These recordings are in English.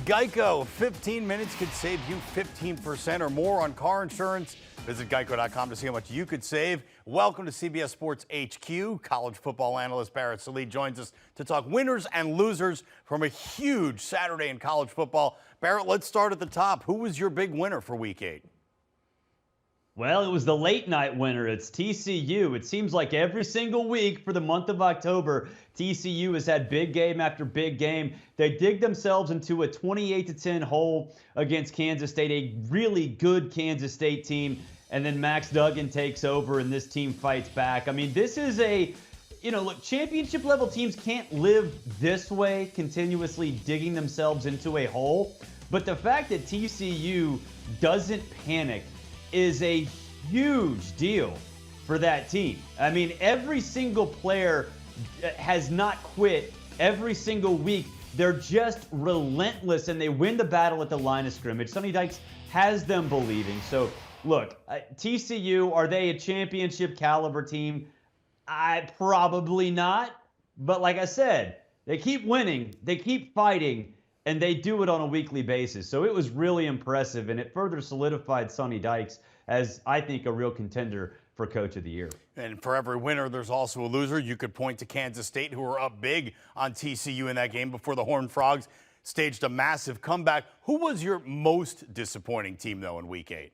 Geico, 15 minutes could save you 15% or more on car insurance. Visit geico.com to see how much you could save. Welcome to CBS Sports HQ. College football analyst Barrett Sallee joins us to talk winners and losers from a huge Saturday in college football. Barrett, let's start at the top. Who was your big winner for Week 8? Well, it was the late night winner. It's TCU. It seems like every single week for the month of October, TCU has had big game after big game. They dig themselves into a 28-10 hole against Kansas State, a really good Kansas State team. And then Max Duggan takes over and this team fights back. I mean, this is look, championship level teams can't live this way, continuously digging themselves into a hole. But the fact that TCU doesn't panic is a huge deal for that team. I mean, every single player has not quit every single week. They're just relentless, and they win the battle at the line of scrimmage. Sonny Dykes has them believing. So, look, TCU, are they a championship caliber team? Probably not. But like I said, they keep winning, they keep fighting, and they do it on a weekly basis. So it was really impressive, and it further solidified Sonny Dykes as, I think, a real contender for Coach of the Year. And for every winner, there's also a loser. You could point to Kansas State, who were up big on TCU in that game before the Horned Frogs staged a massive comeback. Who was your most disappointing team, though, in Week 8?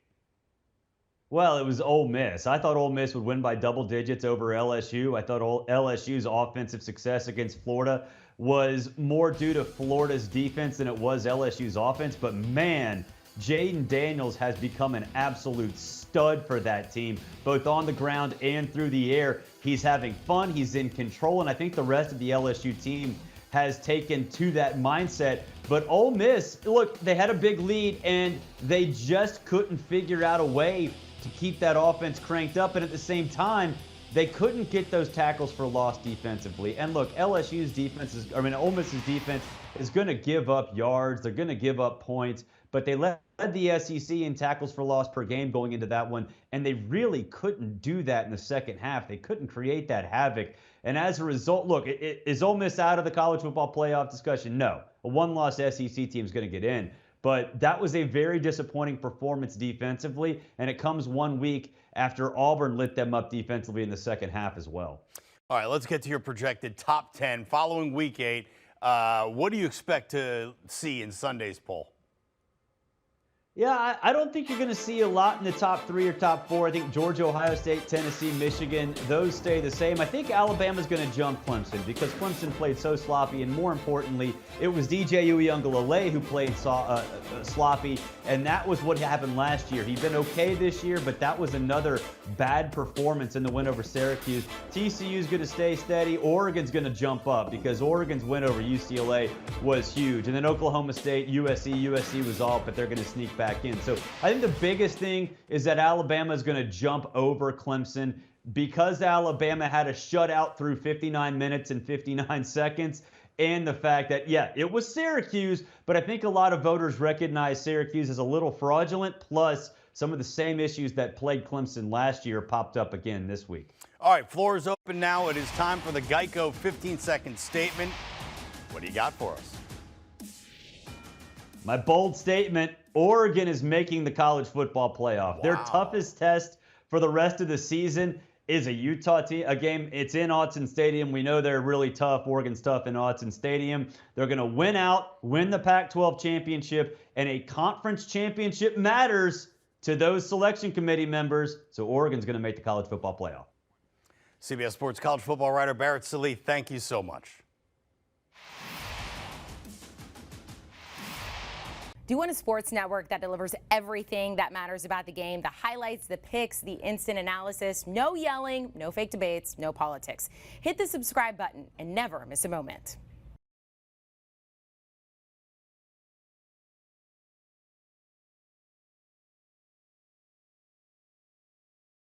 Well, it was Ole Miss. I thought Ole Miss would win by double digits over LSU. I thought LSU's offensive success against Florida was more due to Florida's defense than it was LSU's offense. But man, Jaden Daniels has become an absolute stud for that team, both on the ground and through the air. He's having fun. He's in control. And I think the rest of the LSU team has taken to that mindset. But Ole Miss, look, they had a big lead and they just couldn't figure out a way to keep that offense cranked up. And at the same time, they couldn't get those tackles for loss defensively. And look, Ole Miss's defense is going to give up yards. They're going to give up points. But they led the SEC in tackles for loss per game going into that one. And they really couldn't do that in the second half. They couldn't create that havoc. And as a result, look, is Ole Miss out of the college football playoff discussion? No. A one-loss SEC team is going to get in. But that was a very disappointing performance defensively, and it comes 1 week after Auburn lit them up defensively in the second half as well. All right, let's get to your projected top 10 following Week 8. What do you expect to see in Sunday's poll? Yeah, I don't think you're going to see a lot in the top 3 or top 4. I think Georgia, Ohio State, Tennessee, Michigan, those stay the same. I think Alabama's going to jump Clemson because Clemson played so sloppy, and more importantly, it was DJ Uiagalelei who played sloppy, and that was what happened last year. He'd been okay this year, but that was another bad performance in the win over Syracuse. TCU's going to stay steady. Oregon's going to jump up because Oregon's win over UCLA was huge. And then Oklahoma State, USC was off, but they're going to sneak back in. So I think the biggest thing is that Alabama is going to jump over Clemson because Alabama had a shutout through 59 minutes and 59 seconds. And the fact that, yeah, it was Syracuse, but I think a lot of voters recognize Syracuse as a little fraudulent, plus some of the same issues that plagued Clemson last year popped up again this week. All right, floor is open now. It is time for the Geico 15-second statement. What do you got for us? My bold statement, Oregon is making the college football playoff. Wow. Their toughest test for the rest of the season is a Utah team. A game, it's in Autzen Stadium. We know they're really tough. Oregon's tough in Autzen Stadium. They're going to win out, win the Pac-12 championship, and a conference championship matters to those selection committee members. So Oregon's going to make the college football playoff. CBS Sports college football writer Barrett Sallee, thank you so much. Do you want a sports network that delivers everything that matters about the game? The highlights, the picks, the instant analysis, no yelling, no fake debates, no politics. Hit the subscribe button and never miss a moment.